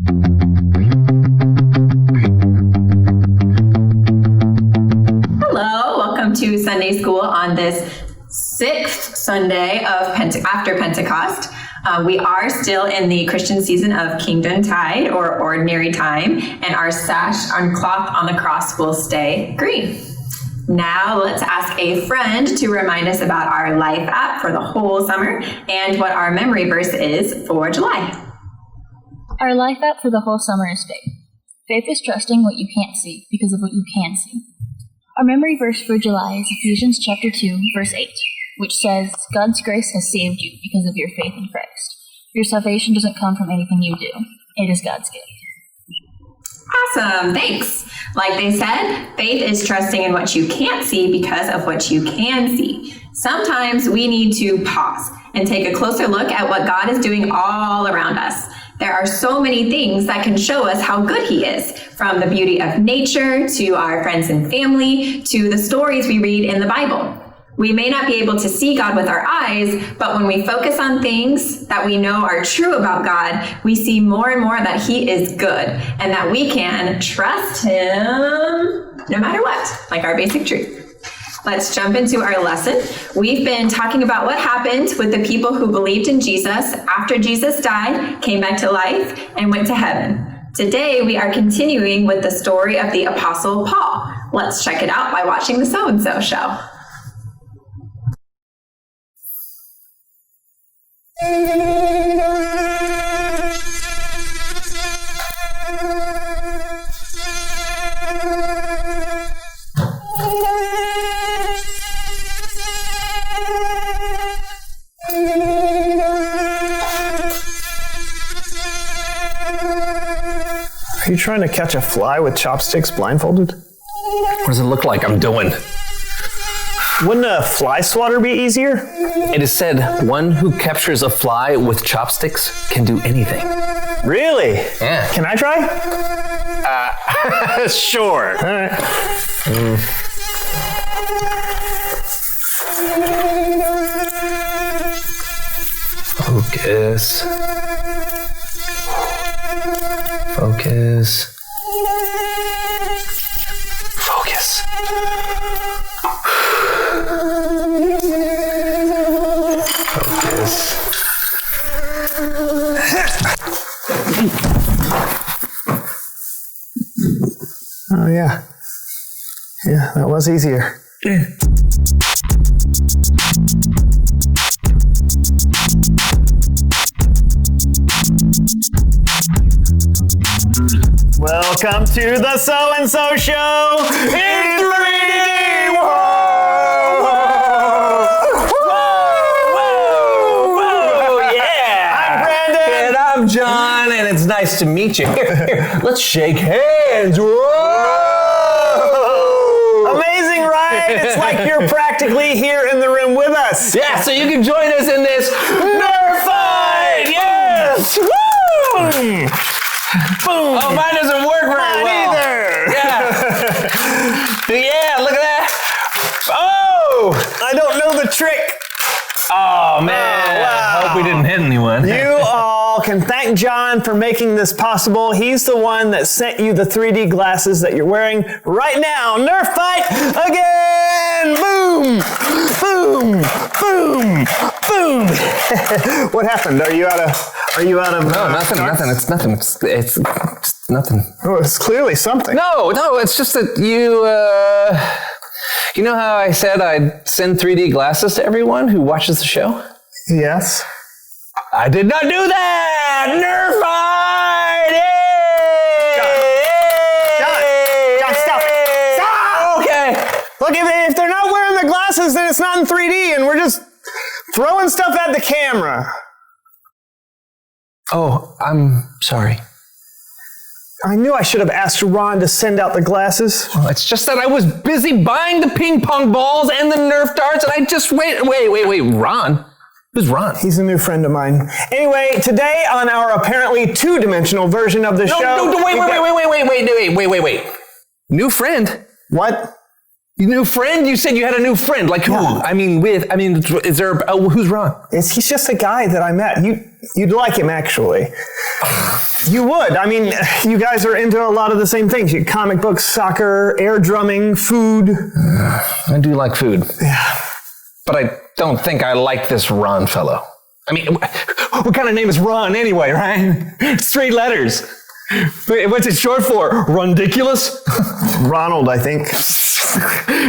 Hello, welcome to Sunday School on this 6th Sunday of after Pentecost. We are still in the Christian season of Kingdom Tide, or Ordinary Time, and our sash and cloth on the cross will stay green. Now let's ask a friend to remind us about our life app for the whole summer and what our memory verse is for July. Our life app for the whole summer is faith. Faith is trusting what you can't see because of what you can see. Our memory verse for July is Ephesians chapter 2, verse 8, which says, God's grace has saved you because of your faith in Christ. Your salvation doesn't come from anything you do. It is God's gift. Awesome, thanks. Like they said, faith is trusting in what you can't see because of what you can see. Sometimes we need to pause and take a closer look at what God is doing all around us. There are so many things that can show us how good He is, from the beauty of nature to our friends and family to the stories we read in the Bible. We may not be able to see God with our eyes, but when we focus on things that we know are true about God, we see more and more that He is good and that we can trust Him no matter what, like our basic truth. Let's jump into our lesson. We've been talking about what happened with the people who believed in Jesus after Jesus died, came back to life, and went to heaven. Today, we are continuing with the story of the Apostle Paul. Let's check it out by watching the So&So Show. Are you trying to catch a fly with chopsticks blindfolded? What does it look like I'm doing? Wouldn't a fly swatter be easier? It is said, one who captures a fly with chopsticks can do anything. Really? Yeah. Can I try? Sure. All right. Focus. Focus. Focus. Focus. Oh, yeah. Yeah, that was easier. Welcome to the So&So Show in 3D! Whoa! Yeah! I'm Brandon! And I'm John, and it's nice to meet you. Here, let's shake hands. Whoa! Amazing, right? It's like you're practically here in the room with us. Yeah, so you can join us in this Nerf fight! Yes! Woo! Boom! Oh, mine doesn't work very well. Either. Yeah. Yeah, look at that. Oh! I don't know the trick. Oh, man. Oh, wow. I hope we didn't hit anyone. You all can thank John for making this possible. He's the one that sent you the 3D glasses that you're wearing right now. Nerf fight again! Boom! Boom! Boom! Boom! What happened? Are you out of No, nothing. It's nothing. It's nothing. Oh, it's clearly something. No, it's just that you know how I said I'd send 3D glasses to everyone who watches the show? Yes. I did not do that! Nerf fight! John, stop it. Stop! Okay. Look, if they're not wearing the glasses, then it's not in 3D, and we're just throwing stuff at the camera. Oh, I'm sorry. I knew I should have asked Ron to send out the glasses. Well, it's just that I was busy buying the ping pong balls and the Nerf darts, and I just wait, Ron? Who's Ron? He's a new friend of mine. Anyway, today on our apparently two-dimensional version of the show... No, wait. New friend? What? New friend? You said you had a new friend. Like who? Yeah. Is there, who's Ron? He's just a guy that I met. You'd like him, actually. You would. I mean, you guys are into a lot of the same things. Comic books, soccer, air drumming, food. I do like food. Yeah. But I don't think I like this Ron fellow. I mean, what kind of name is Ron anyway, right? It's 3 letters. What's it short for? Rondiculous? Ronald, I think.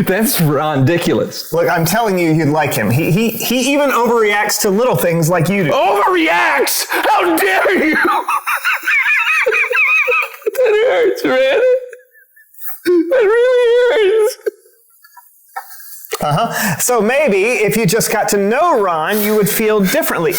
That's ridiculous. Look, I'm telling you, you'd like him. He even overreacts to little things like you do. Overreacts? How dare you? That hurts, man. That really hurts. So maybe if you just got to know Ron, you would feel differently.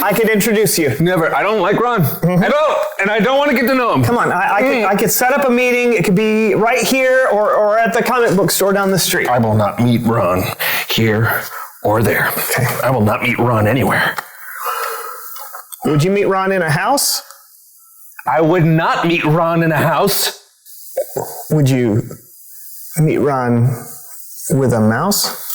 I could introduce you. Never. I don't like Ron. I don't. And I don't want to get to know him. Come on, I could set up a meeting. It could be right here or at the comic book store down the street. I will not meet Ron here or there. Okay. I will not meet Ron anywhere. Would you meet Ron in a house? I would not meet Ron in a house. Would you meet Ron with a mouse?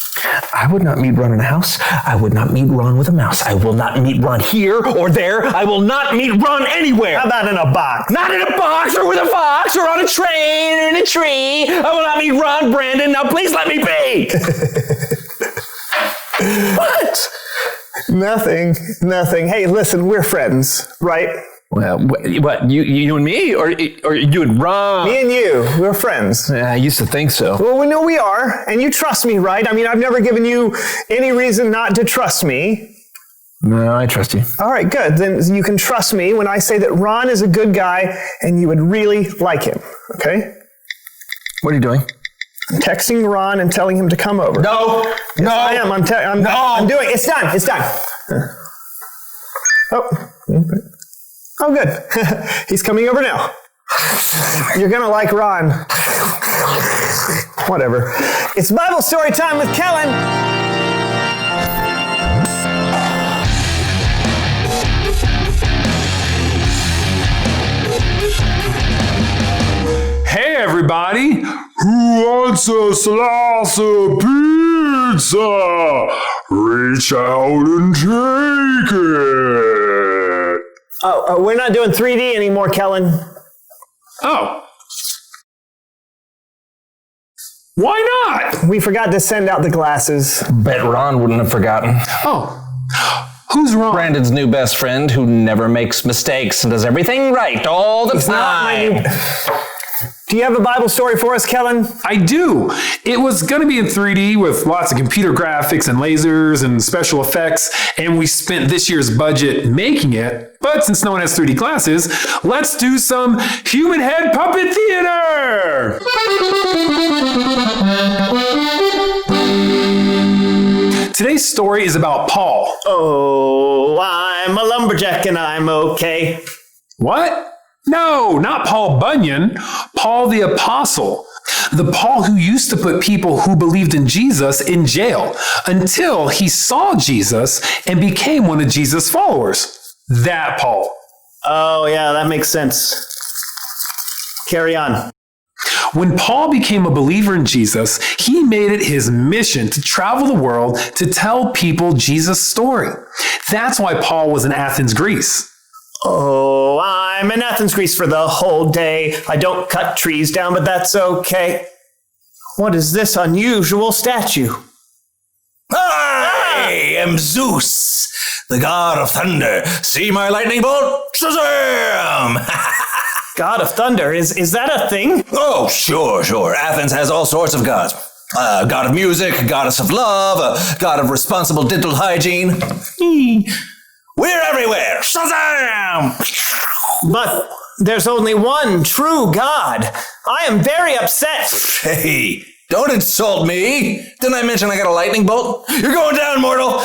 I would not meet Ron in a house. I would not meet Ron with a mouse. I will not meet Ron here or there. I will not meet Ron anywhere. How about in a box? Not in a box or with a fox or on a train or in a tree. I will not meet Ron Brandon. Now please let me be. What? Nothing. Hey, listen, we're friends, right? Well, what? You and me, or you and Ron? Me and you, we're friends. Yeah, I used to think so. Well, we know we are, and you trust me, right? I mean, I've never given you any reason not to trust me. No, I trust you. All right, good. Then you can trust me when I say that Ron is a good guy, and you would really like him. Okay? What are you doing? I'm texting Ron and telling him to come over. No, Yes, no, I am. I'm doing. It's done. Oh, good. He's coming over now. You're gonna like Ron. Whatever. It's Bible story time with Kellen. Hey everybody, who wants a slice of pizza? Reach out and take it. Oh, we're not doing 3D anymore, Kellen. Oh. Why not? We forgot to send out the glasses. Bet Ron wouldn't have forgotten. Oh. Who's wrong? Brandon's new best friend who never makes mistakes and does everything right all the time. Do you have a Bible story for us, Kellen? I do. It was going to be in 3D with lots of computer graphics and lasers and special effects, and we spent this year's budget making it. But since no one has 3D glasses, let's do some human head puppet theater! Today's story is about Paul. Oh, I'm a lumberjack and I'm okay. What? No, not Paul Bunyan. Paul the Apostle. The Paul who used to put people who believed in Jesus in jail until he saw Jesus and became one of Jesus' followers. That Paul. Oh, yeah, that makes sense. Carry on. When Paul became a believer in Jesus, he made it his mission to travel the world to tell people Jesus' story. That's why Paul was in Athens, Greece. Oh, I'm in Athens, Greece for the whole day. I don't cut trees down, but that's okay. What is this unusual statue? I am Zeus, the god of thunder. See my lightning bolt? Shazam! God of thunder, is that a thing? Oh, sure. Athens has all sorts of gods. God of music, goddess of love, god of responsible dental hygiene. We're everywhere. Shazam! But there's only one true God. I am very upset. Hey, don't insult me. Didn't I mention I got a lightning bolt? You're going down, mortal.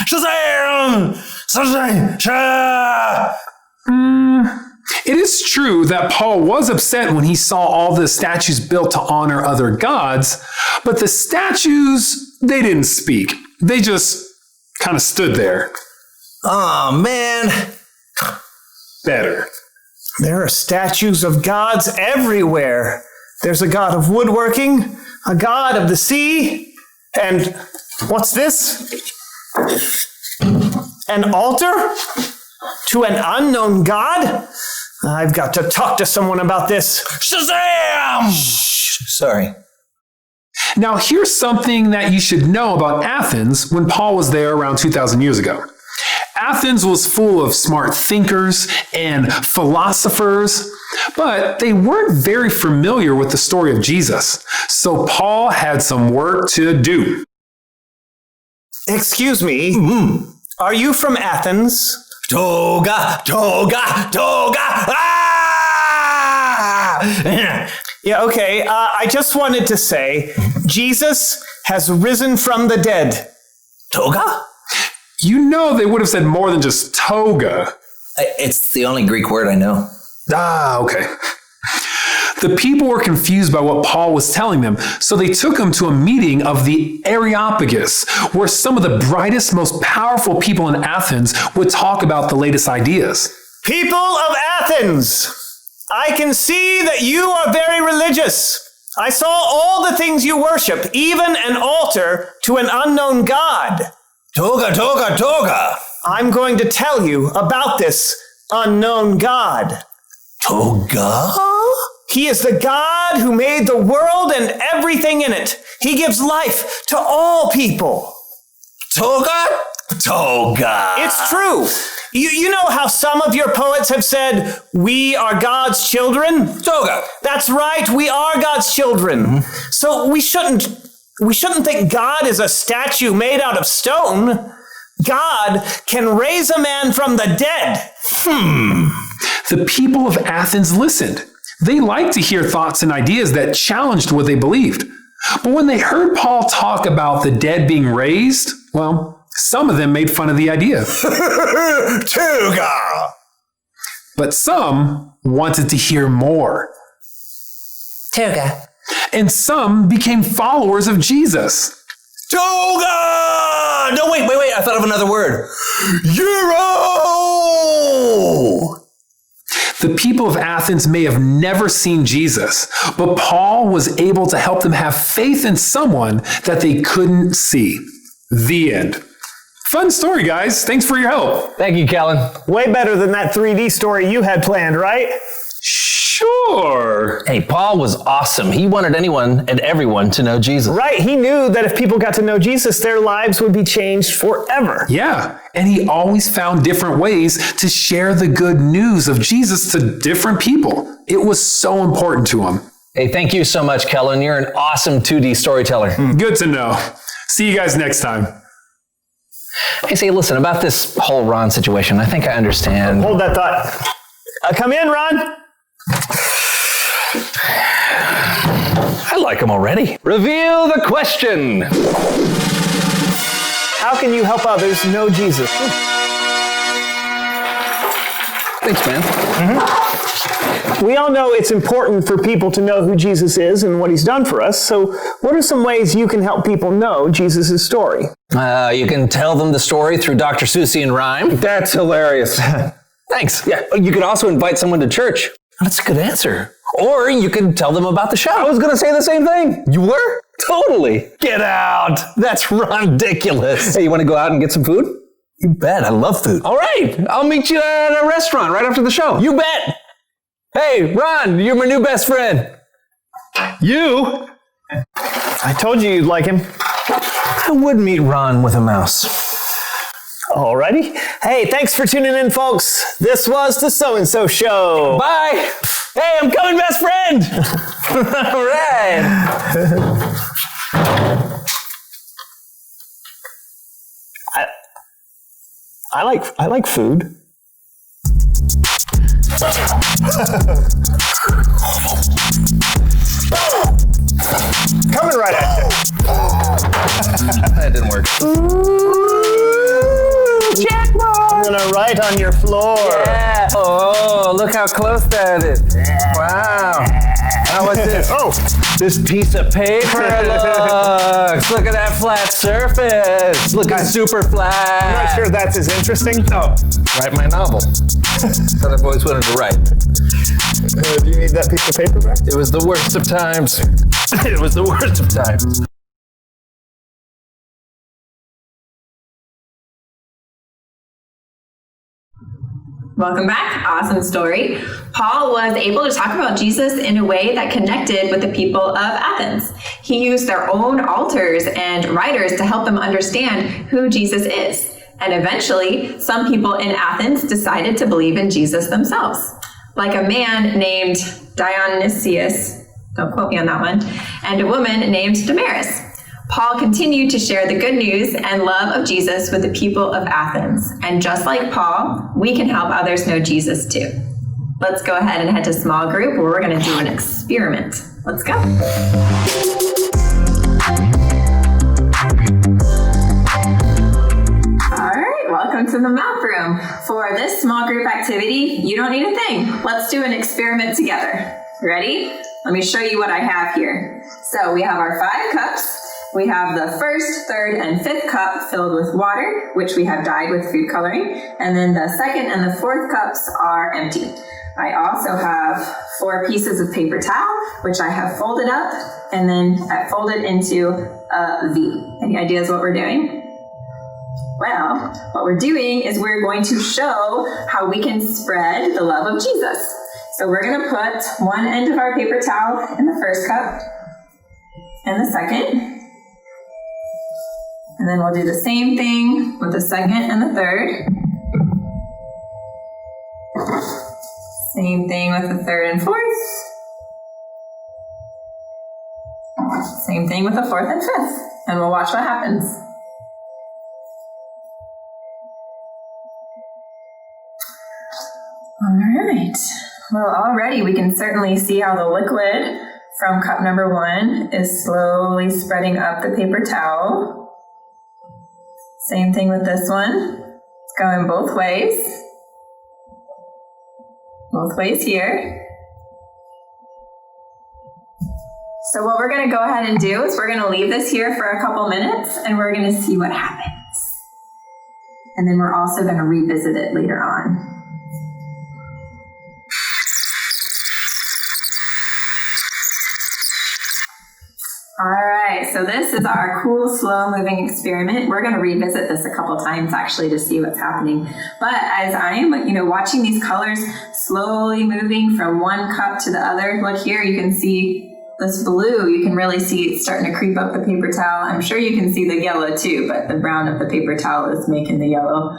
Shazam! Shazam! It is true that Paul was upset when he saw all the statues built to honor other gods, but the statues, they didn't speak. They just kind of stood there. Oh, man. Better. There are statues of gods everywhere. There's a god of woodworking, a god of the sea, and what's this? An altar to an unknown god? I've got to talk to someone about this. Shazam! Shh, sorry. Now, here's something that you should know about Athens when Paul was there around 2,000 years ago. Athens was full of smart thinkers and philosophers, but they weren't very familiar with the story of Jesus. So Paul had some work to do. Excuse me, are you from Athens? Toga, toga, toga! Ah! Yeah, okay. I just wanted to say, Jesus has risen from the dead. Toga? You know they would have said more than just toga. It's the only Greek word I know. Ah, okay. The people were confused by what Paul was telling them, so they took him to a meeting of the Areopagus, where some of the brightest, most powerful people in Athens would talk about the latest ideas. People of Athens, I can see that you are very religious. I saw all the things you worship, even an altar to an unknown god. Toga, toga, toga! I'm going to tell you about this unknown god. Toga? He is the God who made the world and everything in it. He gives life to all people. Toga? Toga! It's true. You know how some of your poets have said, we are God's children? Toga! That's right, we are God's children. So we shouldn't think God is a statue made out of stone. God can raise a man from the dead. The people of Athens listened. They liked to hear thoughts and ideas that challenged what they believed. But when they heard Paul talk about the dead being raised, well, some of them made fun of the idea. Toga! But some wanted to hear more. Toga. And some became followers of Jesus. Toga! No, wait, I thought of another word. Euro! The people of Athens may have never seen Jesus, but Paul was able to help them have faith in someone that they couldn't see. The end. Fun story, guys. Thanks for your help. Thank you, Kellen. Way better than that 3D story you had planned, right? Sure. Hey, Paul was awesome. He wanted anyone and everyone to know Jesus. Right, he knew that if people got to know Jesus, their lives would be changed forever. Yeah, and he always found different ways to share the good news of Jesus to different people. It was so important to him. Hey, thank you so much, Kellen. You're an awesome 2D storyteller. Good to know. See you guys next time. Hey, say, listen, about this whole Ron situation, I think I understand. Hold that thought. Come in, Ron. I like him already. Reveal the question. How can you help others know Jesus? Thanks, man. We all know it's important for people to know who Jesus is and what he's done for us. So what are some ways you can help people know Jesus' story? You can tell them the story through Dr. Seussian rhyme. That's hilarious. Thanks. Yeah, you could also invite someone to church. That's a good answer. Or you could tell them about the show. I was going to say the same thing. You were? Totally. Get out. That's ridiculous. Hey, you want to go out and get some food? You bet. I love food. All right. I'll meet you at a restaurant right after the show. You bet. Hey, Ron, you're my new best friend. You? I told you you'd like him. I would meet Ron with a mouse. Alrighty. Hey, thanks for tuning in, folks. This was the So&So Show. Bye. Hey, I'm coming, best friend. All right. I like food. Coming right at you. That didn't work. I'm gonna write on your floor. Yeah. Oh, look how close that is. Wow. How was this? Oh, This piece of paper looks. Look at that flat surface. Looking super flat. I'm not sure that's as interesting. Oh, write my novel that I've always wanted to write. Do you need that piece of paper back? It was the worst of times. It was the worst of times. Welcome back. Awesome story. Paul was able to talk about Jesus in a way that connected with the people of Athens. He used their own altars and writers to help them understand who Jesus is. And eventually, some people in Athens decided to believe in Jesus themselves. Like a man named Dionysius, don't quote me on that one, and a woman named Damaris. Paul continued to share the good news and love of Jesus with the people of Athens. And just like Paul, we can help others know Jesus too. Let's go ahead and head to small group where we're going to do an experiment. Let's go. All right, welcome to the math room. For this small group activity, you don't need a thing. Let's do an experiment together. Ready? Let me show you what I have here. So we have our 5 cups. We have the first, third, and fifth cup filled with water, which we have dyed with food coloring. And then the second and the fourth cups are empty. I also have 4 pieces of paper towel, which I have folded up, and then I folded into a V. Any ideas what we're doing? Well, what we're doing is we're going to show how we can spread the love of Jesus. So we're going to put one end of our paper towel in the first cup and the second. And then we'll do the same thing with the second and the third. Same thing with the third and fourth. Same thing with the fourth and fifth. And we'll watch what happens. All right. Well, already we can certainly see how the liquid from cup number 1 is slowly spreading up the paper towel. Same thing with this one. It's going both ways. Both ways here. So what we're going to go ahead and do is we're going to leave this here for a couple minutes and we're going to see what happens. And then we're also going to revisit it later on. All right, so this is our cool, slow-moving experiment. We're going to revisit this a couple times, actually, to see what's happening. But as I am, watching these colors slowly moving from one cup to the other, look here, you can see this blue. You can really see it starting to creep up the paper towel. I'm sure you can see the yellow too, but the brown of the paper towel is making the yellow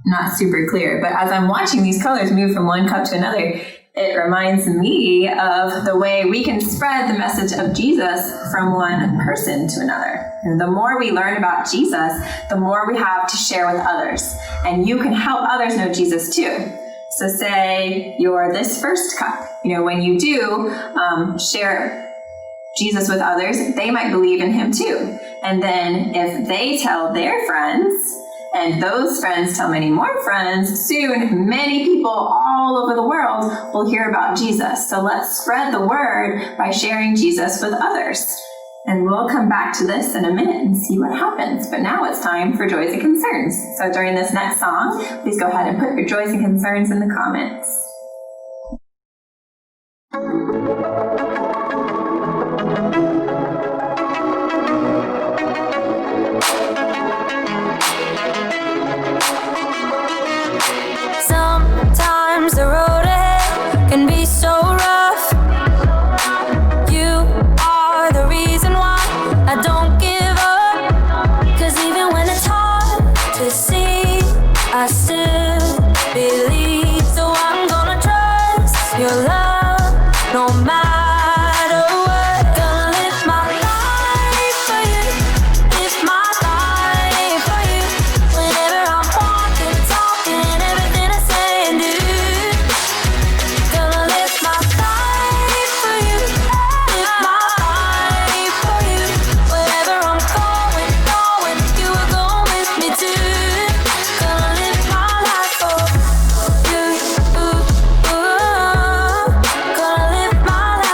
not super clear. But as I'm watching these colors move from one cup to another, it reminds me of the way we can spread the message of Jesus from one person to another. And the more we learn about Jesus, the more we have to share with others. And you can help others know Jesus too. So say you're this first cup. When you do share Jesus with others, they might believe in him too. And then if they tell their friends, and those friends tell many more friends, soon many people all over the world will hear about Jesus. So let's spread the word by sharing Jesus with others. And we'll come back to this in a minute and see what happens. But now it's time for joys and concerns. So during this next song, please go ahead and put your joys and concerns in the comments. Sometimes the road ahead can be so rough. You are the reason why I don't give up. 'Cause even when it's hard to see, I still believe. So I'm gonna trust your love no matter what. Gonna live my life for you, live my life for you. Whenever I'm walking, talking, everything I say and do. Gonna live my life for you, live my life for you. Wherever I'm going, you are going with me too. Gonna live my life for you. Gonna live my life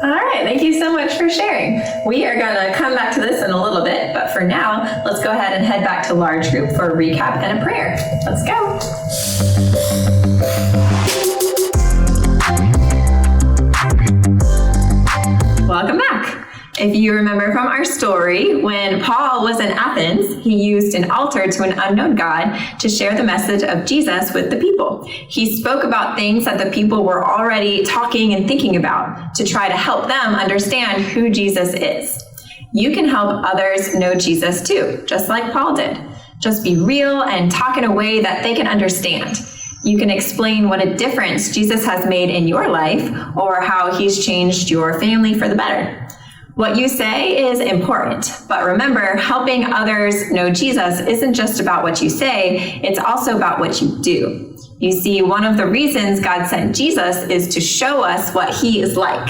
All right, thank you so much for sharing. We are going to come back to this in a little bit, but for now, let's go ahead and head back to large group for a recap and a prayer. Let's go. Welcome back. If you remember from our story, when Paul was in Athens, he used an altar to an unknown God to share the message of Jesus with the people. He spoke about things that the people were already talking and thinking about to try to help them understand who Jesus is. You can help others know Jesus too, just like Paul did. Just be real and talk in a way that they can understand. You can explain what a difference Jesus has made in your life or how he's changed your family for the better. What you say is important, but remember, helping others know Jesus isn't just about what you say, it's also about what you do. You see, one of the reasons God sent Jesus is to show us what he is like.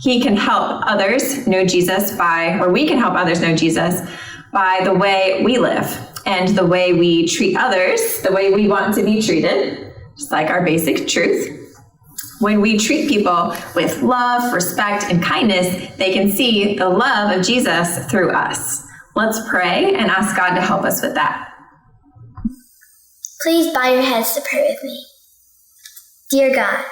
He can help others know Jesus we can help others know Jesus by the way we live and the way we treat others, the way we want to be treated, just like our basic truth. When we treat people with love, respect, and kindness, they can see the love of Jesus through us. Let's pray and ask God to help us with that. Please bow your heads to pray with me. Dear God,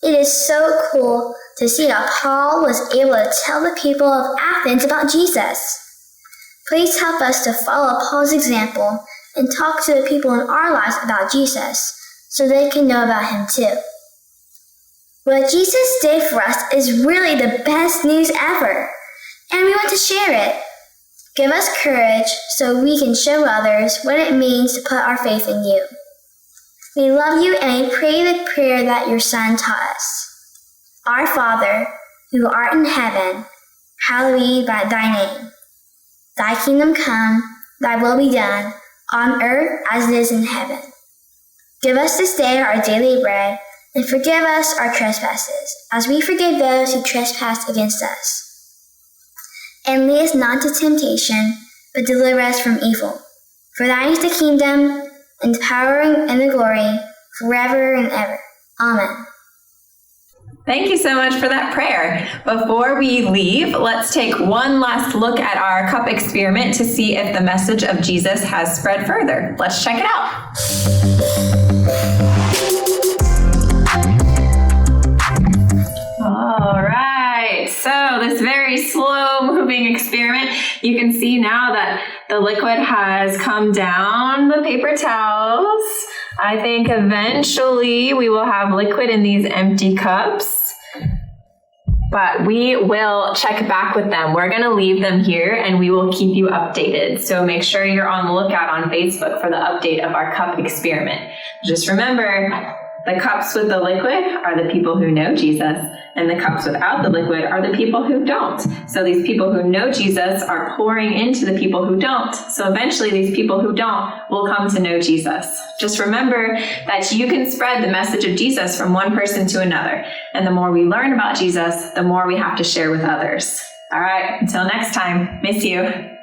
it is so cool to see how Paul was able to tell the people of Athens about Jesus. Please help us to follow Paul's example and talk to the people in our lives about Jesus so they can know about him too. What Jesus did for us is really the best news ever, and we want to share it. Give us courage so we can show others what it means to put our faith in you. We love you and we pray the prayer that your Son taught us. Our Father, who art in heaven, hallowed be thy name. Thy kingdom come, thy will be done, on earth as it is in heaven. Give us this day our daily bread, and forgive us our trespasses, as we forgive those who trespass against us. And lead us not into temptation, but deliver us from evil. For thine is the kingdom, and the power, and the glory, forever and ever. Amen. Thank you so much for that prayer. Before we leave, let's take one last look at our cup experiment to see if the message of Jesus has spread further. Let's check it out. All right, so this very slow moving experiment, you can see now that the liquid has come down the paper towels. I think eventually we will have liquid in these empty cups, but we will check back with them. We're going to leave them here and we will keep you updated. So make sure you're on the lookout on Facebook for the update of our cup experiment. Just remember, the cups with the liquid are the people who know Jesus, and the cups without the liquid are the people who don't. So these people who know Jesus are pouring into the people who don't. So eventually these people who don't will come to know Jesus. Just remember that you can spread the message of Jesus from one person to another. And the more we learn about Jesus, the more we have to share with others. All right, until next time, miss you.